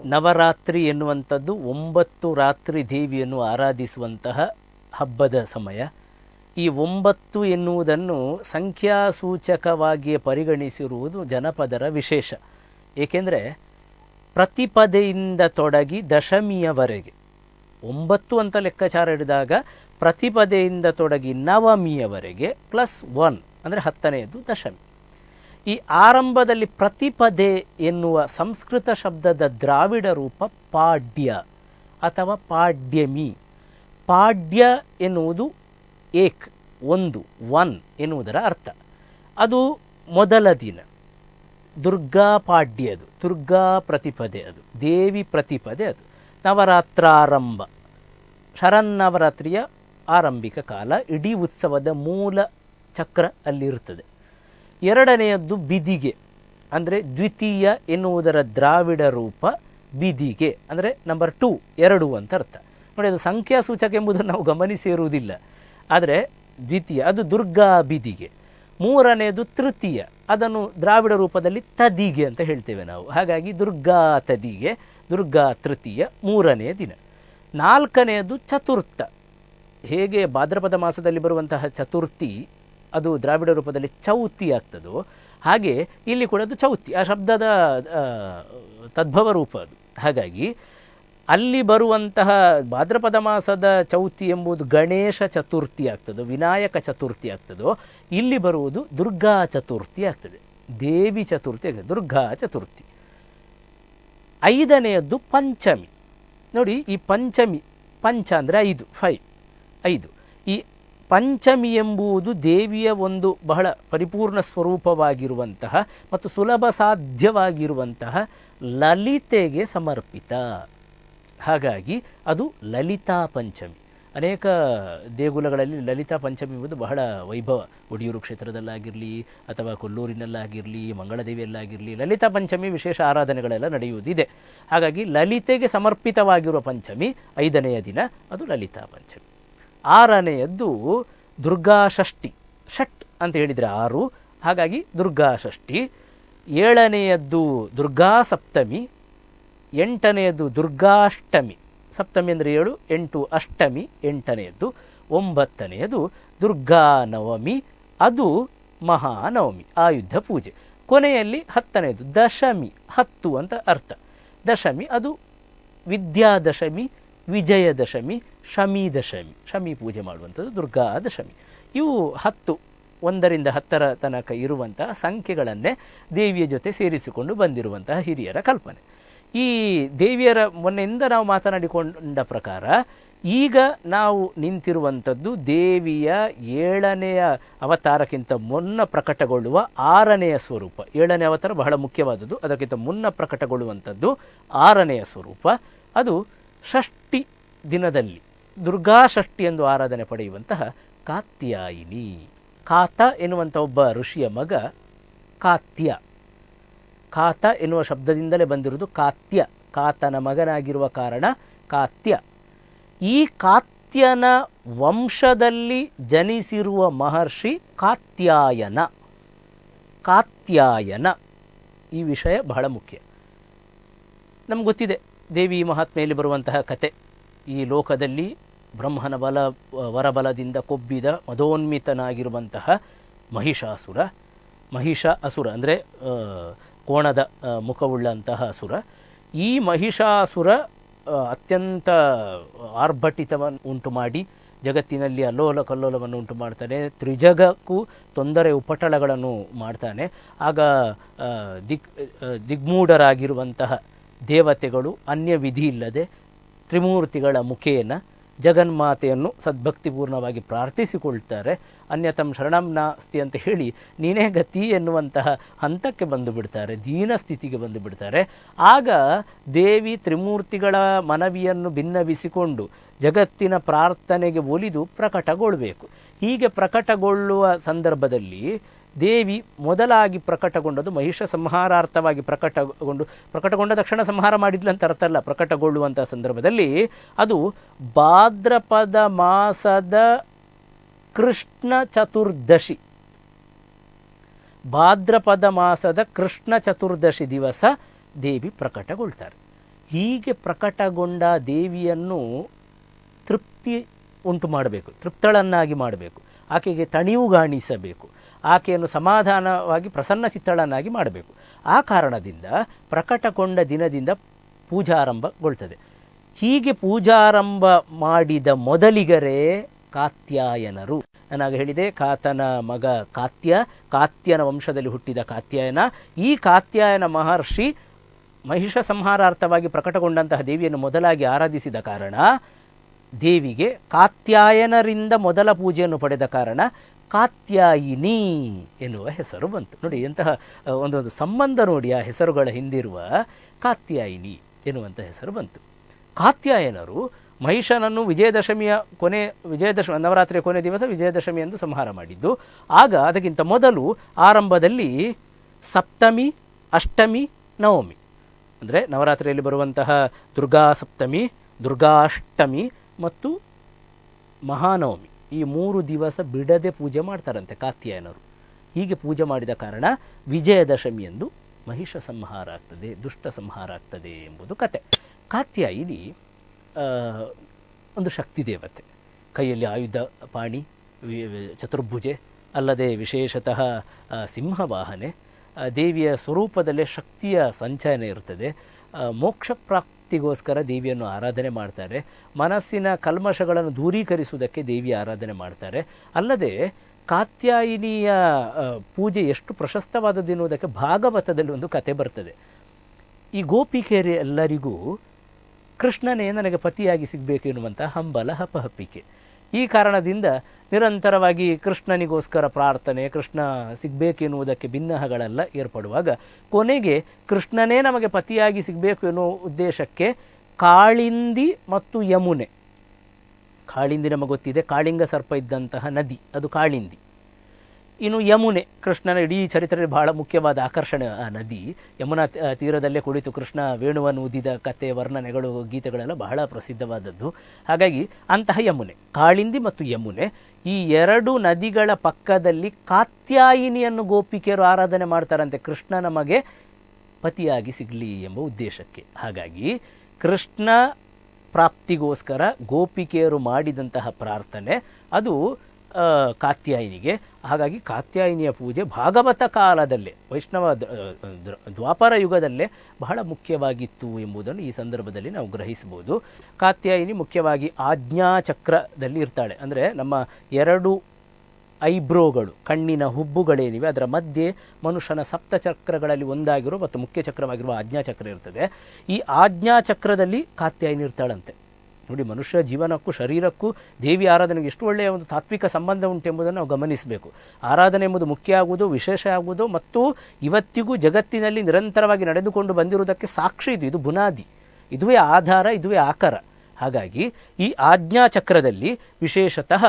ನವರಾತ್ರಿ ಎನ್ನುವಂಥದ್ದು 9 ರಾತ್ರಿ ದೇವಿಯನ್ನು ಆರಾಧಿಸುವಂತಹ ಹಬ್ಬದ ಸಮಯ. ಈ 9 ಎನ್ನುವುದನ್ನು ಸಂಖ್ಯಾಸೂಚಕವಾಗಿಯೇ ಪರಿಗಣಿಸಿರುವುದು ಜನಪದರ ವಿಶೇಷ. ಏಕೆಂದರೆ ಪ್ರತಿಪದೆಯಿಂದ ತೊಡಗಿ ದಶಮಿಯವರೆಗೆ 9 ಅಂತ ಲೆಕ್ಕಾಚಾರ ಹಿಡಿದಾಗ ಪ್ರತಿಪದೆಯಿಂದ ತೊಡಗಿ ನವಮಿಯವರೆಗೆ +1 ಅಂದರೆ 10ನೆಯದು ದಶಮಿ. ಈ ಆರಂಭದಲ್ಲಿ ಪ್ರತಿಪದೆ ಎನ್ನುವ ಸಂಸ್ಕೃತ ಶಬ್ದದ ದ್ರಾವಿಡ ರೂಪ ಪಾಡ್ಯ ಅಥವಾ ಪಾಡ್ಯಮಿ. ಪಾಡ್ಯ ಎನ್ನುವುದು ಏಕ್, ಒಂದು, 1 ಎನ್ನುವುದರ ಅರ್ಥ. ಅದು ಮೊದಲ ದಿನ. ದುರ್ಗಾ ಪಾಡ್ಯ, ಅದು ದುರ್ಗಾ ಪ್ರತಿಪದೆ, ಅದು ದೇವಿ ಪ್ರತಿಪದೆ, ಅದು ನವರಾತ್ರಾರಂಭ, ಶರನ್ನವರಾತ್ರಿಯ ಆರಂಭಿಕ ಕಾಲ. ಇಡೀ ಉತ್ಸವದ ಮೂಲ ಚಕ್ರ ಅಲ್ಲಿರುತ್ತದೆ. ಎರಡನೆಯದ್ದು ಬಿದಿಗೆ, ಅಂದರೆ ದ್ವಿತೀಯ ಎನ್ನುವುದರ ದ್ರಾವಿಡ ರೂಪ ಬಿದಿಗೆ, ಅಂದರೆ ನಂಬರ್ 2, 2 ಅಂತ ಅರ್ಥ. ನೋಡಿ, ಅದು ಸಂಖ್ಯಾಸೂಚಕ ಎಂಬುದನ್ನು ನಾವು ಗಮನಿಸಿರುವುದಿಲ್ಲ. ಆದರೆ ದ್ವಿತೀಯ ಅದು ದುರ್ಗಾ ಬಿದಿಗೆ. ಮೂರನೆಯದು ತೃತೀಯ, ಅದನ್ನು ದ್ರಾವಿಡ ರೂಪದಲ್ಲಿ ತದಿಗೆ ಅಂತ ಹೇಳ್ತೇವೆ ನಾವು. ಹಾಗಾಗಿ ದುರ್ಗಾ ತದಿಗೆ, ದುರ್ಗಾ ತೃತೀಯ, 3ನೇ ದಿನ. 4ನೇದು ಚತುರ್ಥ. ಹೇಗೆ ಭಾದ್ರಪದ ಮಾಸದಲ್ಲಿ ಬರುವಂತಹ ಚತುರ್ಥಿ ಅದು ದ್ರಾವಿಡ ರೂಪದಲ್ಲಿ ಚೌತಿ ಆಗ್ತದೋ, ಹಾಗೆ ಇಲ್ಲಿ ಕೂಡ ಅದು ಚೌತಿ, ಆ ಶಬ್ದದ ತದ್ಭವ ರೂಪ ಅದು. ಹಾಗಾಗಿ ಅಲ್ಲಿ ಬರುವಂತಹ ಭಾದ್ರಪದ ಮಾಸದ ಚೌತಿ ಎಂಬುದು ಗಣೇಶ ಚತುರ್ಥಿ ಆಗ್ತದೋ, ವಿನಾಯಕ ಚತುರ್ಥಿ ಆಗ್ತದೋ, ಇಲ್ಲಿ ಬರುವುದು ದುರ್ಗಾ ಚತುರ್ಥಿ ಆಗ್ತದೆ, ದೇವಿ ಚತುರ್ಥಿ ಆಗ್ತದೆ, ದುರ್ಗಾ ಚತುರ್ಥಿ. 5ನೇಯದ್ದು ಪಂಚಮಿ. ನೋಡಿ, ಈ ಪಂಚಮಿ, ಪಂಚ ಅಂದರೆ 5. ಈ ಪಂಚಮಿ ಎಂಬುದು ದೇವಿಯ ಒಂದು ಬಹಳ ಪರಿಪೂರ್ಣ ಸ್ವರೂಪವಾಗಿರುವಂತಹ ಮತ್ತು ಸುಲಭ ಸಾಧ್ಯವಾಗಿರುವಂತಹ ಲಲಿತೆಗೆ ಸಮರ್ಪಿತ. ಹಾಗಾಗಿ ಅದು ಲಲಿತಾ ಪಂಚಮಿ. ಅನೇಕ ದೇಗುಲಗಳಲ್ಲಿ ಲಲಿತಾ ಪಂಚಮಿ ಎಂಬುದು ಬಹಳ ವೈಭವ. ಒಡಿಯೂರು ಕ್ಷೇತ್ರದಲ್ಲಾಗಿರಲಿ ಅಥವಾ ಕೊಲ್ಲೂರಿನಲ್ಲಾಗಿರಲಿ, ಮಂಗಳದೇವಿಯಲ್ಲಾಗಿರಲಿ, ಲಲಿತಾ ಪಂಚಮಿ ವಿಶೇಷ ಆರಾಧನೆಗಳೆಲ್ಲ ನಡೆಯುವುದಿದೆ. ಹಾಗಾಗಿ ಲಲಿತೆಗೆ ಸಮರ್ಪಿತವಾಗಿರುವ ಪಂಚಮಿ 5ನೆಯ ದಿನ, ಅದು ಲಲಿತಾ ಪಂಚಮಿ. 6ನೇಯದ್ದು ದುರ್ಗಾ ಷಷ್ಠಿ. ಷಟ್ ಅಂತ ಹೇಳಿದರೆ 6, ಹಾಗಾಗಿ ದುರ್ಗಾ ಷಷ್ಠಿ. 7ನೇಯದ್ದು ದುರ್ಗಾ ಸಪ್ತಮಿ. 8ನೇಯದ್ದು ದುರ್ಗಾಷ್ಟಮಿ. ಸಪ್ತಮಿ ಅಂದರೆ 7, 8 ಅಷ್ಟಮಿ 8ನೇಯದ್ದು. 9ನೇಯದು ದುರ್ಗಾ ನವಮಿ, ಅದು ಮಹಾನವಮಿ, ಆಯುಧ ಪೂಜೆ. ಕೊನೆಯಲ್ಲಿ 10ನೇದು ದಶಮಿ, 10 ಅಂತ ಅರ್ಥ. ದಶಮಿ ಅದು ವಿದ್ಯಾದಶಮಿ, ವಿಜಯದಶಮಿ, ಶಮಿ ದಶಮಿ, ಶಮಿ ಪೂಜೆ ಮಾಡುವಂಥದ್ದು ದುರ್ಗಾ ದಶಮಿ. ಇವು 10, 1ರಿಂದ 10ರ ತನಕ ಇರುವಂತಹ ಸಂಖ್ಯೆಗಳನ್ನೇ ದೇವಿಯ ಜೊತೆ ಸೇರಿಸಿಕೊಂಡು ಬಂದಿರುವಂತಹ ಹಿರಿಯರ ಕಲ್ಪನೆ. ಈ ದೇವಿಯರ ಮೊನ್ನೆಯಿಂದ ನಾವು ಮಾತನಾಡಿಕೊಂಡ ಪ್ರಕಾರ ಈಗ ನಾವು ನಿಂತಿರುವಂಥದ್ದು ದೇವಿಯ 7ನೆಯ ಅವತಾರಕ್ಕಿಂತ ಮುನ್ನ ಪ್ರಕಟಗೊಳ್ಳುವ 6ನೆಯ ಸ್ವರೂಪ. 7ನೇ ಅವತಾರ ಬಹಳ ಮುಖ್ಯವಾದದ್ದು, ಅದಕ್ಕಿಂತ ಮುನ್ನ ಪ್ರಕಟಗೊಳ್ಳುವಂಥದ್ದು 6ನೆಯ ಸ್ವರೂಪ. ಅದು ಷಷ್ಠಿ ದಿನದಲ್ಲಿ ದುರ್ಗಾ ಷಷ್ಠಿ ಎಂದು ಆರಾಧನೆ ಪಡೆಯುವಂತಹ ಕಾತ್ಯಾಯಿನಿ. ಕಾತ ಎನ್ನುವಂಥ ಒಬ್ಬ ಋಷಿಯ ಮಗ ಕಾತ್ಯ. ಕಾತ ಎನ್ನುವ ಶಬ್ದದಿಂದಲೇ ಬಂದಿರುವುದು ಕಾತ್ಯ, ಕಾತನ ಮಗನಾಗಿರುವ ಕಾರಣ ಕಾತ್ಯ. ಈ ಕಾತ್ಯನ ವಂಶದಲ್ಲಿ ಜನಿಸಿರುವ ಮಹರ್ಷಿ ಕಾತ್ಯಾಯನ. ಕಾತ್ಯಾಯನ ಈ ವಿಷಯ ಬಹಳ ಮುಖ್ಯ. ನಮ್ಗೆ ಗೊತ್ತಿದೆ ದೇವಿ ಮಹಾತ್ಮೆಯಲ್ಲಿ ಬರುವಂತಹ ಕತೆ. ಈ ಲೋಕದಲ್ಲಿ ಬ್ರಹ್ಮನ ವರಬಲದಿಂದ ಕೊಬ್ಬಿದ ಮದೋನ್ಮಿತನಾಗಿರುವಂತಹ ಮಹಿಷಾಸುರ. ಅಸುರ ಅಂದರೆ ಕೋಣದ ಮುಖವುಳ್ಳಂತಹ ಅಸುರ. ಈ ಮಹಿಷಾಸುರ ಅತ್ಯಂತ ಆರ್ಭಟಿತವನ್ನು ಉಂಟು ಮಾಡಿ ಜಗತ್ತಿನಲ್ಲಿ ಅಲ್ಲೋಲ ಕಲ್ಲೋಲವನ್ನು ಉಂಟು ಮಾಡ್ತಾನೆ. ತ್ರಿಜಗಕ್ಕೂ ತೊಂದರೆ ಉಪಟಳಗಳನ್ನು ಮಾಡ್ತಾನೆ. ಆಗ ದಿಗ್ಮೂಢರಾಗಿರುವಂತಹ ದೇವತೆಗಳು ಅನ್ಯ ವಿಧಿ ಇಲ್ಲದೆ ತ್ರಿಮೂರ್ತಿಗಳ ಮುಖೇನ ಜಗನ್ಮಾತೆಯನ್ನು ಸದ್ಭಕ್ತಿಪೂರ್ಣವಾಗಿ ಪ್ರಾರ್ಥಿಸಿಕೊಳ್ತಾರೆ. ಅನ್ಯತಂ ಶರಣಂ ನಾಸ್ತಿ ಅಂತ ಹೇಳಿ ನೀನೇ ಗತಿ ಎನ್ನುವಂತಹ ಹಂತಕ್ಕೆ ಬಂದು ಬಿಡ್ತಾರೆ, ದೀನ ಸ್ಥಿತಿಗೆ ಬಂದು ಬಿಡ್ತಾರೆ. ಆಗ ದೇವಿ ತ್ರಿಮೂರ್ತಿಗಳ ಮನವಿಯನ್ನು ಭಿನ್ನವಿಸಿಕೊಂಡು ಜಗತ್ತಿನ ಪ್ರಾರ್ಥನೆಗೆ ಒಲಿದು ಪ್ರಕಟಗೊಳ್ಳಬೇಕು. ಹೀಗೆ ಪ್ರಕಟಗೊಳ್ಳುವ ಸಂದರ್ಭದಲ್ಲಿ ದೇವಿ ಮೊದಲಾಗಿ ಪ್ರಕಟಗೊಂಡದು ಮಹಿಷ ಸಂಹಾರಾರ್ಥವಾಗಿ ಪ್ರಕಟಗೊಂಡ ತಕ್ಷಣ ಸಂಹಾರ ಮಾಡಿದ್ಲು ಅಂತ ಅರ್ಥ ಅಲ್ಲ. ಪ್ರಕಟಗೊಳ್ಳುವಂಥ ಸಂದರ್ಭದಲ್ಲಿ ಅದು ಭಾದ್ರಪದ ಮಾಸದ ಕೃಷ್ಣ ಚತುರ್ದಶಿ, ಭಾದ್ರಪದ ಮಾಸದ ಕೃಷ್ಣ ಚತುರ್ದಶಿ ದಿವಸ ದೇವಿ ಪ್ರಕಟಗೊಳ್ತಾರೆ. ಹೀಗೆ ಪ್ರಕಟಗೊಂಡ ದೇವಿಯನ್ನು ತೃಪ್ತಿ ಉಂಟು ಮಾಡಬೇಕು, ತೃಪ್ತಳನ್ನಾಗಿ ಮಾಡಬೇಕು, ಆಕೆಗೆ ತಣಿವುಗಾಣಿಸಬೇಕು, ಆಕೆಯನ್ನು ಸಮಾಧಾನವಾಗಿ ಪ್ರಸನ್ನ ಚಿತ್ತಳನ್ನಾಗಿ ಮಾಡಬೇಕು. ಆ ಕಾರಣದಿಂದ ಪ್ರಕಟಗೊಂಡ ದಿನದಿಂದ ಪೂಜಾರಂಭಗೊಳ್ತದೆ. ಹೀಗೆ ಪೂಜಾರಂಭ ಮಾಡಿದ ಮೊದಲಿಗರೇ ಕಾತ್ಯಾಯನರು. ನಾನಾಗ ಹೇಳಿದೆ, ಕಾತನ ಮಗ ಕಾತ್ಯ, ಕಾತ್ಯನ ವಂಶದಲ್ಲಿ ಹುಟ್ಟಿದ ಕಾತ್ಯಾಯನ. ಈ ಕಾತ್ಯಾಯನ ಮಹರ್ಷಿ ಮಹಿಷ ಸಂಹಾರಾರ್ಥವಾಗಿ ಪ್ರಕಟಗೊಂಡಂತಹ ದೇವಿಯನ್ನು ಮೊದಲಾಗಿ ಆರಾಧಿಸಿದ ಕಾರಣ, ದೇವಿಗೆ ಕಾತ್ಯಾಯನರಿಂದ ಮೊದಲ ಪೂಜೆಯನ್ನು ಪಡೆದ ಕಾರಣ ಕಾತ್ಯಾಯಿನಿ ಎನ್ನುವ ಹೆಸರು ಬಂತು. ನೋಡಿ ಎಂತಹ ಒಂದೊಂದು ಸಂಬಂಧ ನೋಡಿ, ಆ ಹೆಸರುಗಳ ಹಿಂದಿರುವ ಕಾತ್ಯಾಯಿನಿ ಎನ್ನುವಂಥ ಹೆಸರು ಬಂತು. ಕಾತ್ಯಾಯನರು ಮಹಿಷನನ್ನು ವಿಜಯದಶಮಿ ನವರಾತ್ರಿಯ ಕೊನೆ ದಿವಸ ವಿಜಯದಶಮಿ ಎಂದು ಸಂಹಾರ ಮಾಡಿದ್ದು. ಆಗ ಅದಕ್ಕಿಂತ ಮೊದಲು ಆರಂಭದಲ್ಲಿ ಸಪ್ತಮಿ, ಅಷ್ಟಮಿ, ನವಮಿ, ಅಂದರೆ ನವರಾತ್ರಿಯಲ್ಲಿ ಬರುವಂತಹ ದುರ್ಗಾ ಸಪ್ತಮಿ, ದುರ್ಗಾಷ್ಟಮಿ ಮತ್ತು ಮಹಾನವಮಿ, ಈ 3 ದಿವಸ ಬಿಡದೆ ಪೂಜೆ ಮಾಡ್ತಾರಂತೆ ಕಾತ್ಯಾಯನರು. ಹೀಗೆ ಪೂಜೆ ಮಾಡಿದ ಕಾರಣ ವಿಜಯದಶಮಿ ಎಂದು ಮಹಿಷ ಸಂಹಾರ ಆಗ್ತದೆ, ದುಷ್ಟ ಸಂಹಾರ ಆಗ್ತದೆ ಎಂಬುದು ಕತೆ. ಕಾತ್ಯಾಯಿನಿ ಒಂದು ಶಕ್ತಿ ದೇವತೆ, ಕೈಯಲ್ಲಿ ಆಯುಧ ಪಾಣಿ, ಚತುರ್ಭುಜೆ, ಅಲ್ಲದೆ ವಿಶೇಷತಃ ಸಿಂಹವಾಹನೆ. ದೇವಿಯ ಸ್ವರೂಪದಲ್ಲೇ ಶಕ್ತಿಯ ಸಂಚಯನ ಇರ್ತದೆ. ಮೋಕ್ಷ ಪ್ರಾಪ್ತಿಗೋಸ್ಕರ ದೇವಿಯನ್ನು ಆರಾಧನೆ ಮಾಡ್ತಾರೆ. ಮನಸ್ಸಿನ ಕಲ್ಮಶಗಳನ್ನು ದೂರೀಕರಿಸುವುದಕ್ಕೆ ದೇವಿಯ ಆರಾಧನೆ ಮಾಡ್ತಾರೆ. ಅಲ್ಲದೆ ಕಾತ್ಯಾಯಿನಿಯ ಪೂಜೆ ಎಷ್ಟು ಪ್ರಶಸ್ತವಾದದ್ದು ಎನ್ನುವುದಕ್ಕೆ ಭಾಗವತದಲ್ಲಿ ಒಂದು ಕತೆ ಬರ್ತದೆ. ಈ ಗೋಪಿಕೆಯರು ಎಲ್ಲರಿಗೂ ಕೃಷ್ಣನೇ ನನಗೆ ಪತಿಯಾಗಿ ಸಿಗಬೇಕು ಎನ್ನುವಂಥ ಹಂಬಲ, ಹಪಹಪಿಕೆ. ಈ ಕಾರಣದಿಂದ ನಿರಂತರವಾಗಿ ಕೃಷ್ಣನಿಗೋಸ್ಕರ ಪ್ರಾರ್ಥನೆ, ಕೃಷ್ಣ ಸಿಗಬೇಕೆನ್ನುವುದಕ್ಕೆ ಭಿನ್ನಹಗಳೆಲ್ಲ ಏರ್ಪಡುವಾಗ ಕೊನೆಗೆ ಕೃಷ್ಣನೇ ನಮಗೆ ಪತಿಯಾಗಿ ಸಿಗಬೇಕು ಎನ್ನುವ ಉದ್ದೇಶಕ್ಕೆ ಕಾಳಿಂದಿ ಮತ್ತು ಯಮುನೆ, ಕಾಳಿಂದಿ ನಮಗೆ ಗೊತ್ತಿದೆ, ಕಾಳಿಂಗ ಸರ್ಪ ಇದ್ದಂತಹ ನದಿ ಅದು ಕಾಳಿಂದಿ. ಇನ್ನು ಯಮುನೆ, ಕೃಷ್ಣನ ಇಡೀ ಚರಿತ್ರೆಯಲ್ಲಿ ಬಹಳ ಮುಖ್ಯವಾದ ಆಕರ್ಷಣೆ ಆ ನದಿ. ಯಮುನಾ ತೀರದಲ್ಲೇ ಕುಳಿತು ಕೃಷ್ಣ ವೇಣುವನ್ನು ಊದಿದ ಕತೆ, ವರ್ಣನೆಗಳು, ಗೀತೆಗಳೆಲ್ಲ ಬಹಳ ಪ್ರಸಿದ್ಧವಾದದ್ದು. ಹಾಗಾಗಿ ಅಂತಹ ಯಮುನೆ, ಕಾಳಿಂದಿ ಮತ್ತು ಯಮುನೆ, ಈ 2 ನದಿಗಳ ಪಕ್ಕದಲ್ಲಿ ಕಾತ್ಯಾಯಿನಿಯನ್ನು ಗೋಪಿಕೆಯರು ಆರಾಧನೆ ಮಾಡ್ತಾರಂತೆ, ಕೃಷ್ಣ ನಮಗೆ ಪತಿಯಾಗಿ ಸಿಗಲಿ ಎಂಬ ಉದ್ದೇಶಕ್ಕೆ. ಹಾಗಾಗಿ ಕೃಷ್ಣ ಪ್ರಾಪ್ತಿಗೋಸ್ಕರ ಗೋಪಿಕೆಯರು ಮಾಡಿದಂತಹ ಪ್ರಾರ್ಥನೆ ಅದು ಕಾತ್ಯಾಯಿನಿಗೆ. ಹಾಗಾಗಿ ಕಾತ್ಯಾಯಿನಿಯ ಪೂಜೆ ಭಾಗವತ ಕಾಲದಲ್ಲೇ, ವೈಷ್ಣವ ದ್ವಾಪರ ಯುಗದಲ್ಲೇ ಬಹಳ ಮುಖ್ಯವಾಗಿತ್ತು ಎಂಬುದನ್ನು ಈ ಸಂದರ್ಭದಲ್ಲಿ ನಾವು ಗ್ರಹಿಸಬಹುದು. ಕಾತ್ಯಾಯಿನಿ ಮುಖ್ಯವಾಗಿ ಆಜ್ಞಾಚಕ್ರದಲ್ಲಿ ಇರ್ತಾಳೆ. ಅಂದರೆ ನಮ್ಮ 2 ಐಬ್ರೋಗಳು, ಕಣ್ಣಿನ ಹುಬ್ಬುಗಳೇನಿವೆ, ಅದರ ಮಧ್ಯೆ ಮನುಷ್ಯನ ಸಪ್ತಚಕ್ರಗಳಲ್ಲಿ ಒಂದಾಗಿರುವ ಮತ್ತು ಮುಖ್ಯ ಚಕ್ರವಾಗಿರುವ ಆಜ್ಞಾಚಕ್ರ ಇರ್ತದೆ. ಈ ಆಜ್ಞಾಚಕ್ರದಲ್ಲಿ ಕಾತ್ಯಾಯಿನಿ ಇರ್ತಾಳಂತೆ. ನೋಡಿ, ಮನುಷ್ಯ ಜೀವನಕ್ಕೂ ಶರೀರಕ್ಕೂ ದೇವಿ ಆರಾಧನೆಗೆ ಎಷ್ಟು ಒಳ್ಳೆಯ ಒಂದು ತಾತ್ವಿಕ ಸಂಬಂಧ ಉಂಟೆಂಬುದನ್ನು ನಾವು ಗಮನಿಸಬೇಕು. ಆರಾಧನೆ ಎಂಬುದು ಮುಖ್ಯ ಆಗುವುದು, ವಿಶೇಷ ಆಗುವುದು, ಮತ್ತು ಇವತ್ತಿಗೂ ಜಗತ್ತಿನಲ್ಲಿ ನಿರಂತರವಾಗಿ ನಡೆದುಕೊಂಡು ಬಂದಿರುವುದಕ್ಕೆ ಸಾಕ್ಷಿ ಇದು ಬುನಾದಿ, ಇದುವೇ ಆಧಾರ, ಇದುವೇ ಆಕಾರ. ಹಾಗಾಗಿ ಈ ಆಜ್ಞಾಚಕ್ರದಲ್ಲಿ ವಿಶೇಷತಃ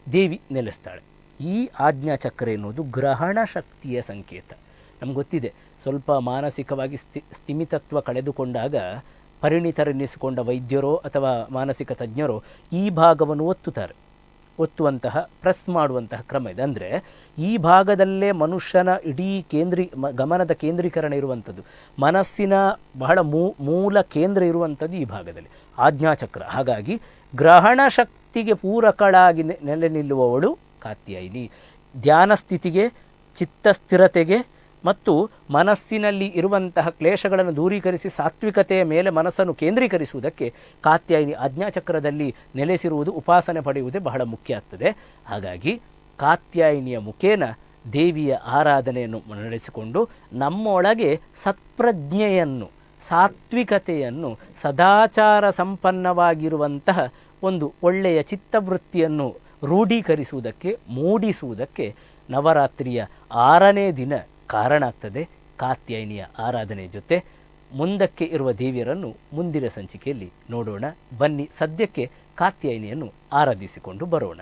ದೇವಿ ನೆಲೆಸ್ತಾಳೆ. ಈ ಆಜ್ಞಾಚಕ್ರ ಎನ್ನುವುದು ಗ್ರಹಣ ಶಕ್ತಿಯ ಸಂಕೇತ. ನಮ್ಗೆ ಗೊತ್ತಿದೆ, ಸ್ವಲ್ಪ ಮಾನಸಿಕವಾಗಿ ಸ್ಥಿಮಿತತ್ವ ಕಳೆದುಕೊಂಡಾಗ ಪರಿಣಿತರೆನ್ನಿಸಿಕೊಂಡ ವೈದ್ಯರೋ ಅಥವಾ ಮಾನಸಿಕ ತಜ್ಞರೋ ಈ ಭಾಗವನ್ನು ಒತ್ತುವಂತಹ ಪ್ರೆಸ್ ಮಾಡುವಂತಹ ಕ್ರಮ ಇದೆ. ಅಂದರೆ ಈ ಭಾಗದಲ್ಲೇ ಮನುಷ್ಯನ ಇಡೀ ಗಮನದ ಕೇಂದ್ರೀಕರಣ ಇರುವಂಥದ್ದು, ಮನಸ್ಸಿನ ಬಹಳ ಮೂಲ ಕೇಂದ್ರ ಇರುವಂಥದ್ದು ಈ ಭಾಗದಲ್ಲಿ ಆಜ್ಞಾಚಕ್ರ. ಹಾಗಾಗಿ ಗ್ರಹಣ ಶಕ್ತಿಗೆ ಪೂರಕಳಾಗಿ ನೆಲೆ ನಿಲ್ಲುವವಳು ಕಾತ್ಯಾಯಿನಿ. ಧ್ಯಾನ ಸ್ಥಿತಿಗೆ, ಚಿತ್ತಸ್ಥಿರತೆಗೆ ಮತ್ತು ಮನಸ್ಸಿನಲ್ಲಿ ಇರುವಂತಹ ಕ್ಲೇಶಗಳನ್ನು ದೂರೀಕರಿಸಿ ಸಾತ್ವಿಕತೆಯ ಮೇಲೆ ಮನಸ್ಸನ್ನು ಕೇಂದ್ರೀಕರಿಸುವುದಕ್ಕೆ ಕಾತ್ಯಾಯಿನಿ ಆಜ್ಞಾಚಕ್ರದಲ್ಲಿ ನೆಲೆಸಿರುವುದು, ಉಪಾಸನೆ ಪಡೆಯುವುದೇ ಬಹಳ ಮುಖ್ಯ ಆಗ್ತದೆ. ಹಾಗಾಗಿ ಕಾತ್ಯಾಯಿನಿಯ ಮುಖೇನ ದೇವಿಯ ಆರಾಧನೆಯನ್ನು ನಡೆಸಿಕೊಂಡು ನಮ್ಮೊಳಗೆ ಸತ್ಪ್ರಜ್ಞೆಯನ್ನು, ಸಾತ್ವಿಕತೆಯನ್ನು, ಸದಾಚಾರ ಸಂಪನ್ನವಾಗಿರುವಂತಹ ಒಂದು ಒಳ್ಳೆಯ ಚಿತ್ತವೃತ್ತಿಯನ್ನು ರೂಢೀಕರಿಸುವುದಕ್ಕೆ, ಮೂಡಿಸುವುದಕ್ಕೆ ನವರಾತ್ರಿಯ 6ನೇ ದಿನ ಕಾರಣ ಆಗ್ತದೆ. ಕಾತ್ಯಾಯಿನಿಯ ಆರಾಧನೆ ಜೊತೆ ಮುಂದಕ್ಕೆ ಇರುವ ದೇವಿಯರನ್ನು ಮುಂದಿನ ಸಂಚಿಕೆಯಲ್ಲಿ ನೋಡೋಣ. ಬನ್ನಿ, ಸದ್ಯಕ್ಕೆ ಕಾತ್ಯಾಯಿನಿಯನ್ನು ಆರಾಧಿಸಿಕೊಂಡು ಬರೋಣ.